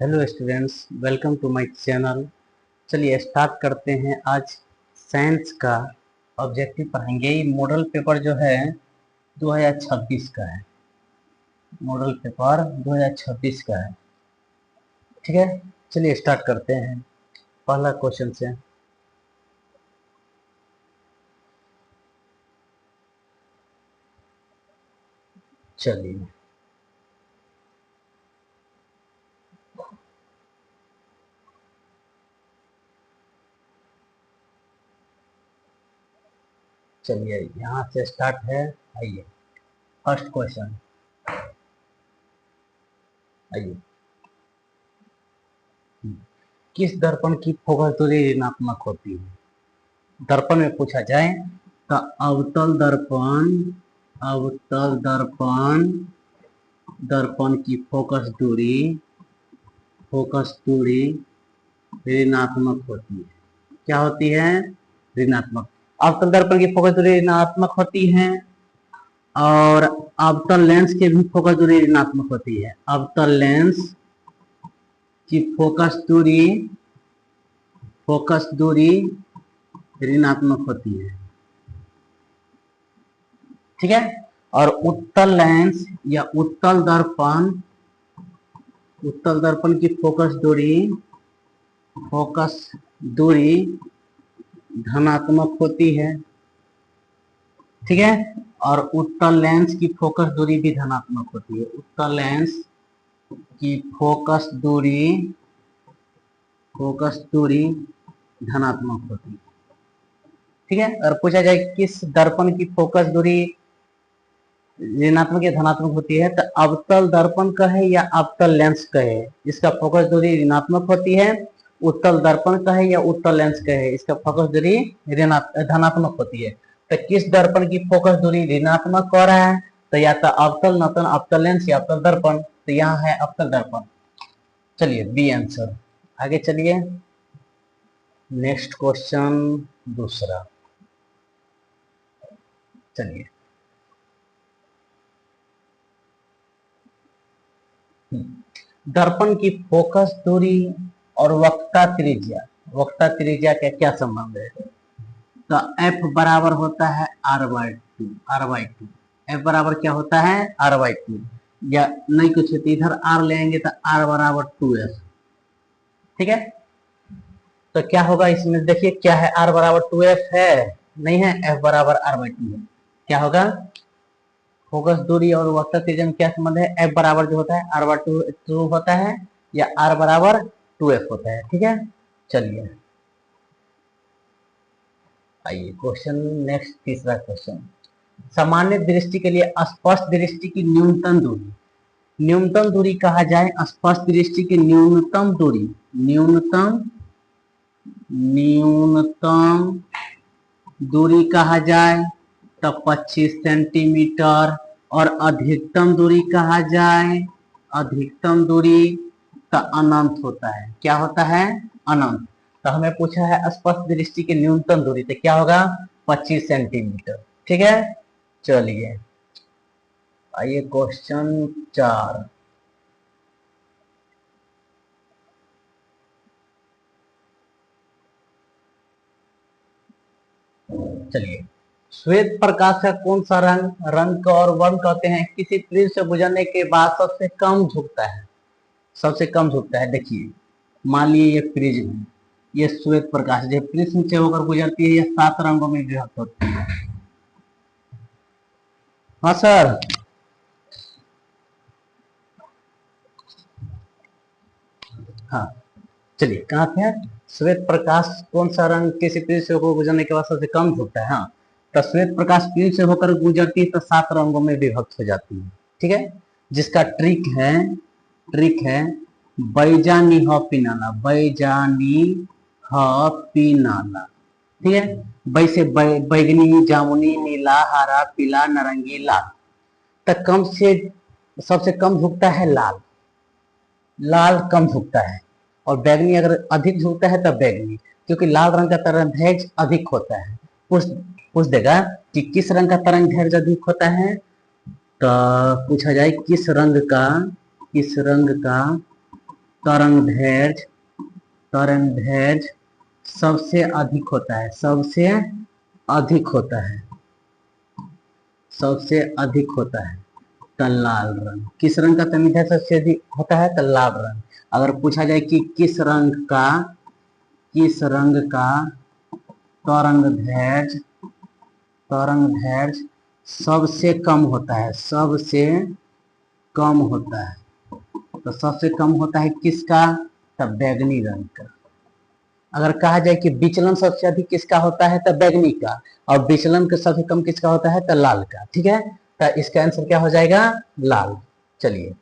Hello students, welcome to my channel. चलिए start करते हैं। आज साइंस का ऑब्जेक्टिव पढ़ेंगे। ये मॉडल पेपर जो है 2026 का है। मॉडल पेपर 2026 का है। ठीक है, चलिए स्टार्ट करते हैं पहला क्वेश्चन से। चलिए चलिए यहाँ से स्टार्ट है। आइए फर्स्ट क्वेश्चन। आइए, किस दर्पण की फोकस दूरी ऋणात्मक होती है? दर्पण में पूछा जाए तो अवतल दर्पण की फोकस दूरी ऋणात्मक होती है। क्या होती है? ऋणात्मक। अवतल दर्पण की फोकस दूरी ऋणात्मक होती है और अवतल लेंस की भी फोकस दूरी ऋणात्मक होती है। अवतल लेंस की फोकस दूरी ऋणात्मक होती है। ठीक है। और उत्तल लेंस या उत्तल दर्पण की फोकस दूरी धनात्मक होती है। ठीक है। और उत्तल लेंस की फोकस दूरी भी धनात्मक होती है। उत्तल लेंस की फोकस दूरी धनात्मक होती है। ठीक है। और पूछा जाए किस दर्पण की फोकस दूरी ऋणात्मक या धनात्मक होती है, तो अवतल दर्पण का है या अवतल लेंस का है, इसका फोकस दूरी ऋणात्मक होती है। उत्तल दर्पण का है या उत्तल लेंस का है, इसका फोकस दूरी धनात्मक होती है। तो किस दर्पण की फोकस दूरी ऋणात्मक हो रहा है, तो या तो अवतल नतन अवतल लेंस या अवतल दर्पण। तो यहाँ है अवतल दर्पण। चलिए बी आंसर। आगे चलिए नेक्स्ट क्वेश्चन दूसरा। चलिए दर्पण की फोकस दूरी और वक्रता त्रिज्या का क्या संबंध है? तो एफ बराबर होता है आर बाई टू। एफ बराबर क्या होता है? r/2। या नहीं कुछ है तो इधर r लेंगे तो r बराबर 2f। ठीक है। तो क्या होगा इसमें, देखिए क्या है, r बराबर 2f है, नहीं है, f बराबर r/2 है। क्या होगा? फोकस दूरी और वक्रता त्रिज्या में क्या संबंध है? एफ बराबर जो होता है r/2 होता है या r बराबर 2f होता है। ठीक है। चलिए आइए क्वेश्चन नेक्स्ट, तीसरा क्वेश्चन। सामान्य दृष्टि के लिए स्पष्ट दृष्टि की न्यूनतम दूरी कहा जाए। स्पष्ट दृष्टि की न्यूनतम दूरी कहा जाए तो 25 सेंटीमीटर। और अधिकतम दूरी कहा जाए, अधिकतम दूरी का अनंत होता है। क्या होता है? अनंत। तो हमें पूछा है स्पष्ट दृष्टि की न्यूनतम दूरी, तो क्या होगा? 25 सेंटीमीटर। ठीक है। चलिए आइए क्वेश्चन 4। चलिए, श्वेत प्रकाश का कौन सा रंग का और वर्ण कहते हैं, किसी प्रिज्म से गुजरने के बाद सबसे कम झुकता है? सबसे कम झुकता है। देखिए मान लीजिए ये प्रिज्म है, ये श्वेत प्रकाश जो प्रिज्म से होकर गुजरती है, ये 7 रंगों में विभक्त होती है। हाँ सर। हाँ चलिए, कहाँ थे? श्वेत प्रकाश कौन सा रंग किसी प्रिज्म से होकर गुजरने के बाद सबसे कम झुकता है? हाँ, तो श्वेत प्रकाश प्रिज्म से होकर गुजरती है तो 7 रंगों में विभक्त हो जाती है। ठीक है। जिसका ट्रिक है बैजानी ह पिनाना, ठीक है। वैसे बैगनी, जामुनी, नीला, हरा, पीला, नारंगी, लाल। तक कम से सबसे कम झुकता है लाल। लाल कम झुकता है। और बैगनी अगर अधिक झुकता है तब बैगनी, क्योंकि लाल रंग का तरंग दैर्घ्य अधिक होता है। पूछ पूछ देगा कि किस रंग का तरंग दैर्घ्य अधिक होता है, तो पूछा जाए किस रंग का तरंगदैर्घ्य, तरंगदैर्घ्य सबसे अधिक होता है, सबसे अधिक होता है, सबसे अधिक होता है तो लाल रंग। किस रंग का तरंगदैर्घ्य सबसे अधिक होता है तो लाल रंग। अगर पूछा जाए कि किस रंग का तरंगदैर्घ्य, तरंगदैर्घ्य सबसे कम होता है, सबसे कम होता है, तो सबसे कम होता है किसका तो बैगनी रंग का। अगर कहा जाए कि विचलन सबसे अधिक किसका होता है तो बैगनी का, और विचलन का सबसे कम किसका होता है तो लाल का। ठीक है, तो इसका आंसर क्या हो जाएगा लाल। चलिए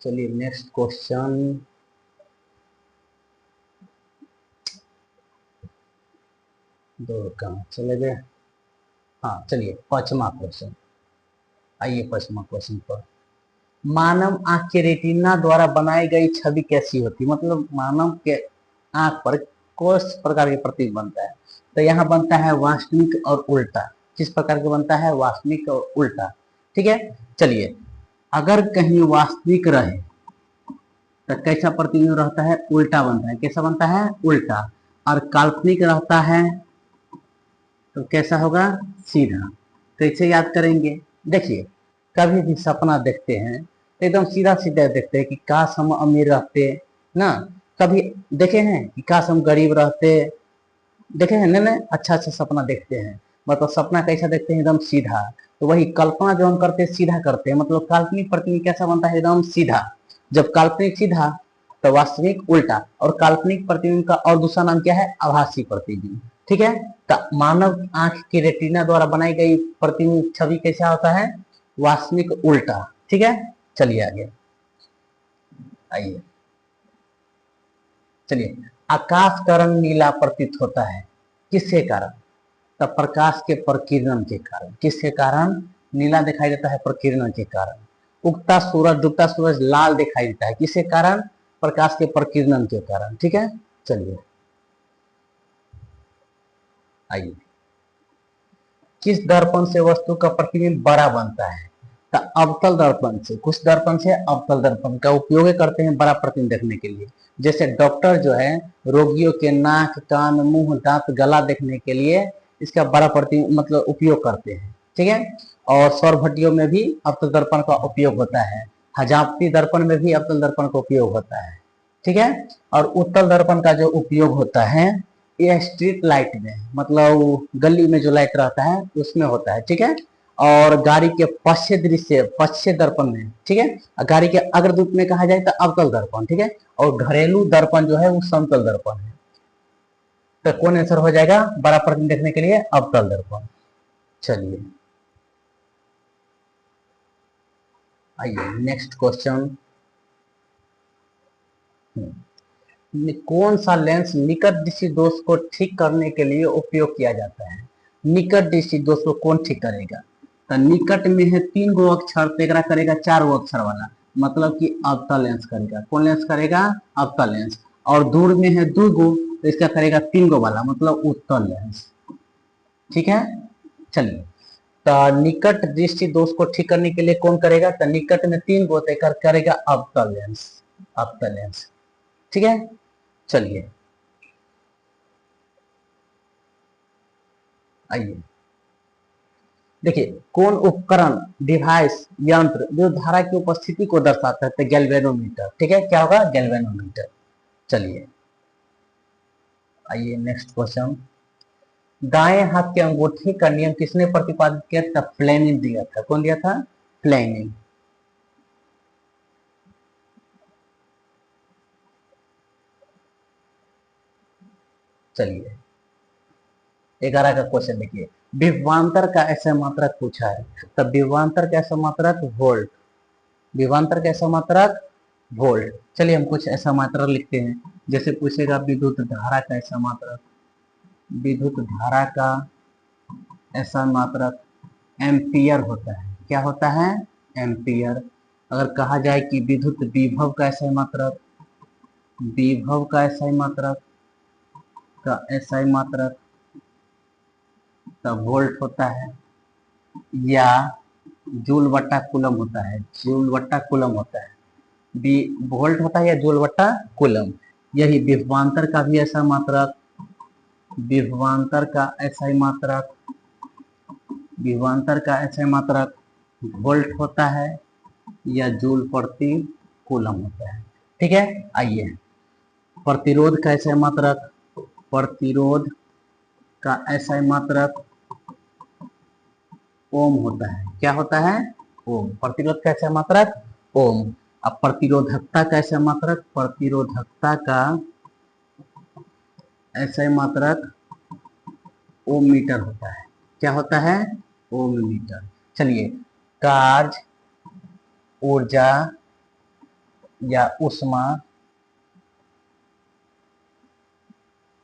चलिए नेक्स्ट क्वेश्चन। दो कहाँ चले गए। हाँ चलिए पांचवा क्वेश्चन। आइए पांचवा क्वेश्चन पर, मानव आंख के रेटिना द्वारा बनाई गई छवि कैसी होती है, मतलब मानव के आंख पर किस प्रकार के प्रतीक बनता है। तो यहाँ बनता है वास्तविक और उल्टा। किस प्रकार का बनता है वास्तविक और उल्टा। ठीक है, चलिए अगर कहीं वास्तविक रहे तो कैसा प्रतीक रहता है उल्टा बनता है। कैसा बनता है उल्टा। और काल्पनिक रहता है तो कैसा होगा सीधा। कैसे याद करेंगे, देखिए कभी भी सपना देखते हैं तो एकदम सीधा सीधा देखते हैं कि काश हम अमीर रहते ना। कभी देखे हैं कि काश हम गरीब रहते, देखे हैं ना, अच्छा अच्छा सपना देखते हैं, मतलब सपना कैसा देखते हैं एकदम सीधा। तो वही कल्पना जो हम करते हैं सीधा करते हैं, मतलब काल्पनिक प्रतिबिंब कैसा बनता है एकदम सीधा। जब काल्पनिक सीधा तो वास्तविक उल्टा, और काल्पनिक प्रतिबिंब का और दूसरा नाम क्या है आभासी प्रतिबिंब। ठीक है, तो मानव आंख की रेटिना द्वारा बनाई गई प्रतिबिंब छवि कैसा होता है वास्तविक उल्टा। ठीक है, चलिए आगे आइए। चलिए आकाश का रंग नीला प्रतीत होता है किसके कारण, तब प्रकाश के प्रकीर्णन के कारण। किसके कारण नीला दिखाई देता है प्रकीर्णन के कारण। उगता सूरज डूबता सूरज लाल दिखाई देता है किसके कारण प्रकाश के प्रकीर्णन के कारण। ठीक है, चलिए आइए। किस दर्पण से वस्तु का प्रतिबिंब बड़ा बनता है, तो अवतल दर्पण से। कुछ दर्पण से अवतल दर्पण का उपयोग करते हैं बड़ा प्रतिबिंब देखने के लिए। जैसे डॉक्टर जो है रोगियों के नाक कान मुंह दांत गला देखने के लिए इसका बड़ा प्रतिबिंब मतलब उपयोग करते हैं। ठीक है, और सौर भट्टियों में भी अवतल दर्पण का उपयोग होता है। हजापती दर्पण में भी अवतल दर्पण का उपयोग होता है। ठीक है, और उत्तल दर्पण का जो उपयोग होता है ये स्ट्रीट लाइट में, मतलब गली में जो लाइट रहता है उसमें होता है। ठीक है, और गाड़ी के पश्य दृश्य पश्य दर्पण में। ठीक है, गाड़ी के अग्रदूत में कहा जाए तो अवतल दर्पण। ठीक है, और घरेलू दर्पण जो है वो समतल दर्पण है। तो कौन आंसर हो जाएगा बड़ा प्रतिबिंब देखने के लिए अवतल दर्पण। चलिए आइए नेक्स्ट क्वेश्चन। कौन सा लेंस निकट दृष्टि दोष को ठीक करने के लिए उपयोग किया जाता है। निकट दृष्टि दोष को कौन ठीक करेगा, तो निकट में है 3 गो अक्षर तो एकरा करेगा 4 गो अक्षर वाला, मतलब कि अवतल लेंस करेगा। कौन लेंस करेगा अवतल लेंस। और दूर में है 2 गो तो इसका करेगा 3 गो वाला, मतलब उत्तल लेंस। ठीक है, चलिए तो निकट दृष्टि दोष को ठीक करने के लिए कौन करेगा, तो निकट में 3 गो तो करेगा अवतल लेंस। अवतल लेंस। ठीक है, चलिए आइए। देखिए कौन उपकरण डिवाइस यंत्र जो धारा की उपस्थिति को दर्शाता है, तो गैल्वेनोमीटर। ठीक है, क्या होगा गैल्वेनोमीटर। चलिए आइए नेक्स्ट क्वेश्चन। दाएं हाथ के अंगूठे का नियम किसने प्रतिपादित किया था, फ्लेमिंग दिया था। कौन दिया था फ्लेमिंग। चलिए 11 का क्वेश्चन देखिए। विभवांतर का ऐसा मात्रक पूछा है, तब विभवांतर का ऐसा मात्रक वोल्ट। विभवांतर का ऐसा मात्रक वोल्ट। चलिए हम कुछ ऐसा मात्रक लिखते हैं, जैसे पूछेगा विद्युत धारा का ऐसा मात्रक। विद्युत धारा का ऐसा मात्रक एम्पियर होता है। क्या होता है एम्पियर। अगर कहा जाए कि विद्युत विभव का ऐसा मात्रक, विभव का ऐसा मात्रक का ऐसा मात्रक का वोल्ट होता है। या जूल बट्टा कूलम होता है, जूल बट्टा कूलम होता है। बी वोल्ट होता है या जूल बट्टा कूलम। यही विभवांतर का भी ऐसा मात्रक, विभवांतर का ऐसा ही मात्रक, विभवांतर का ऐसा ही मात्रक वोल्ट होता है या जूल प्रति कूलम होता है। ठीक है, आइए प्रतिरोध का ऐसा मात्रक, प्रतिरोध का ऐसा मात्रक ओम होता है। क्या होता है? ओम। प्रतिरोध का ऐसा मात्रक ओम। अब प्रतिरोधकता का ऐसा मात्रक, प्रतिरोधकता का ऐसा मात्रक ओम मीटर होता है। क्या होता है? ओम मीटर। चलिए, कार्य, ऊर्जा या ऊष्मा,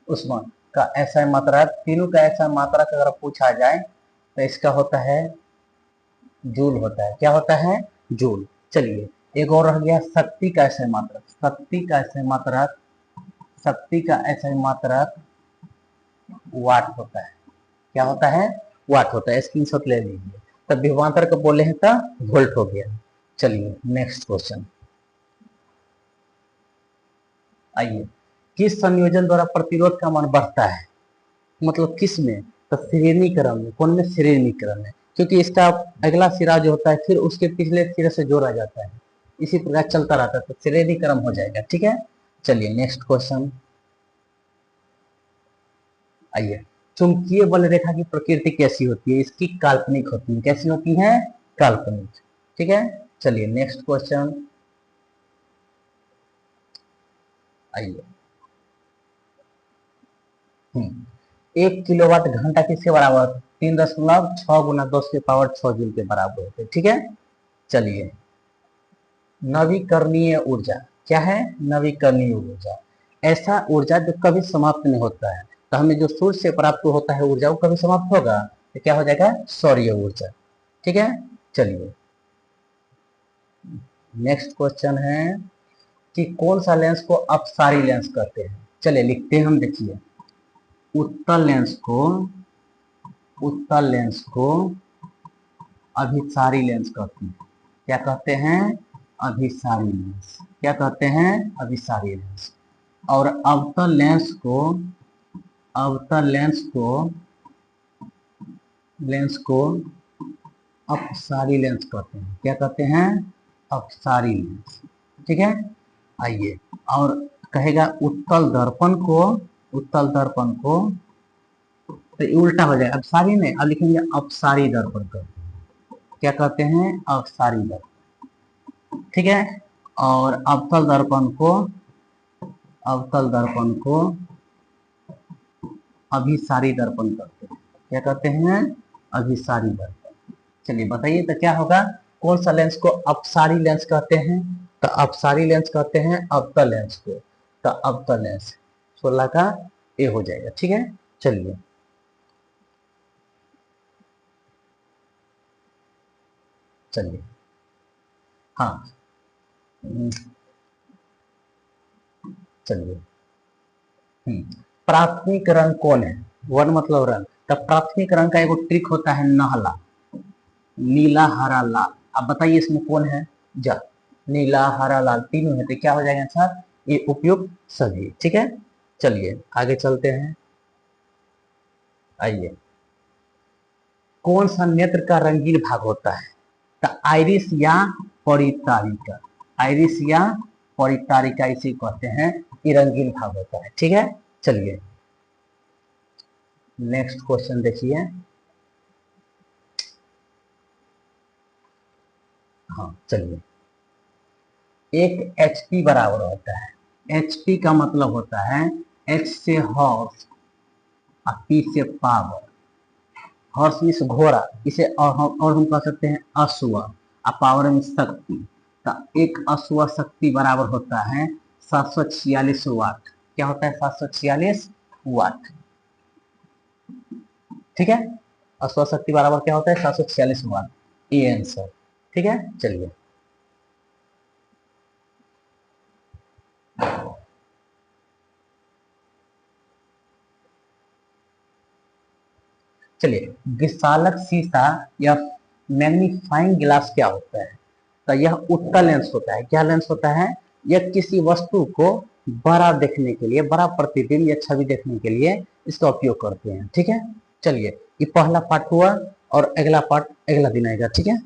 ऊष्मा का ऐसा मात्रक, तीनों का ऐसा मात्रक अगर पूछा जाए तो इसका होता है जूल होता है। क्या होता है? जूल। चलिए, एक और रह गया शक्ति का ऐसा मात्रक, शक्ति का ऐसा मात्रक, शक्ति का ऐसा मात्रक वाट होता है। क्या होता है? वाट होता है। स्क्रीनशॉट ले लीजिए। तब विभवांतर को बोले हैं तो वोल्ट हो गया। चलिए नेक्स्ट क्वेश्चन, आइए, किस संयोजन द्वारा प्रतिरोध का मान बढ़ता है? मतलब किस में? तो श्रेणी क्रम में। कौन में? श्रेणी क्रम में, क्योंकि इसका अगला सिरा जो होता है फिर उसके पिछले सिरे से जोड़ा जाता है, इसी प्रकार चलता रहता है, तो श्रेणी क्रम हो जाएगा। ठीक है, चलिए नेक्स्ट क्वेश्चन, आइए, चुंबकीय बल रेखा की प्रकृति कैसी होती है? इसकी काल्पनिक होती है। कैसी होती है? काल्पनिक। ठीक है, चलिए नेक्स्ट क्वेश्चन, आइए, 1 किलोवाट घंटा किसके बराबर? 3.6 × 10⁻⁶ जूल के बराबर होते हैं। ठीक है, चलिए, नवीकरणीय ऊर्जा क्या है? नवीकरणीय ऊर्जा ऐसा ऊर्जा जो कभी समाप्त नहीं होता है। तो हमें जो सूर्य से प्राप्त होता है ऊर्जा वो कभी समाप्त होगा तो क्या हो जाएगा? सौर्य ऊर्जा। ठीक है, चलिए नेक्स्ट क्वेश्चन है कि कौन सा लेंस को अपसारी लेंस कहते हैं? चलिए लिखते हैं हम, देखिए, उत्तल लेंस को, उत्तल लेंस को अभिसारी लेंस कहते हैं। क्या कहते हैं? अभिसारी लेंस। क्या कहते हैं? अभिसारी लेंस। और अवतल लेंस को, अवतल लेंस को, लेंस को अपसारी लेंस कहते हैं। क्या कहते हैं? अपसारी लेंस। ठीक है, आइए, और कहेगा उत्तल दर्पण को, उत्तल दर्पण को, तो ये उल्टा हो जाएगा, अपसारी नहीं, अब लिखेंगे अपसारी दर्पण कहते हैं। क्या कहते हैं? अपसारी दर्पण। ठीक है, और अवतल दर्पण को, अवतल दर्पण को अभिसारी दर्पण कहते हैं। क्या कहते हैं? अभिसारी दर्पण। चलिए बताइए तो क्या होगा? कौन सा लेंस को अपसारी लेंस कहते हैं? तो अपसारी लेंस कहते हैं अवतल लेंस को, तो अवतल लेंस 16 का ए हो जाएगा। ठीक है, चलिए, चलिए, हाँ, चलिए, प्राथमिक रंग कौन है? वन मतलब रंग, तो प्राथमिक रंग का एक ट्रिक होता है नहला, नीला हरा लाल। अब बताइए इसमें कौन है? जा, नीला हरा लाल तीनों है, तो क्या हो जाएगा आंसर? ये उपयुक्त सभी। ठीक है, चलिए आगे चलते हैं, आइए, कौन सा नेत्र का रंगीन भाग होता है? तो आइरिस या परितारिका, आइरिस या परितारिका इसे कहते हैं, ये रंगीन भाग होता है। ठीक है, चलिए नेक्स्ट क्वेश्चन देखिए, हाँ चलिए, एक एचपी बराबर होता है, एचपी का मतलब होता है एच से हॉर्स और पी से पावर। हॉर्स मीन्स घोड़ा, इसे और हम कह सकते हैं अश्व, और पावर मीन्स शक्ति। तो एक अश्व शक्ति बराबर होता है 746 वाट। क्या होता है? 746 वाट। ठीक है, अश्व शक्ति बराबर क्या होता है? 746 वाट। ये आंसर। ठीक है, चलिए, चलिए, विशालक शीशा या मैग्नीफाइंग ग्लास क्या होता है? तो यह उत्तल लेंस होता है। क्या लेंस होता है? यह किसी वस्तु को बड़ा देखने के लिए, बड़ा प्रतिबिंब या छवि देखने के लिए इसका उपयोग करते हैं। ठीक है, चलिए ये पहला पार्ट हुआ और अगला पार्ट अगला दिन आएगा। ठीक है।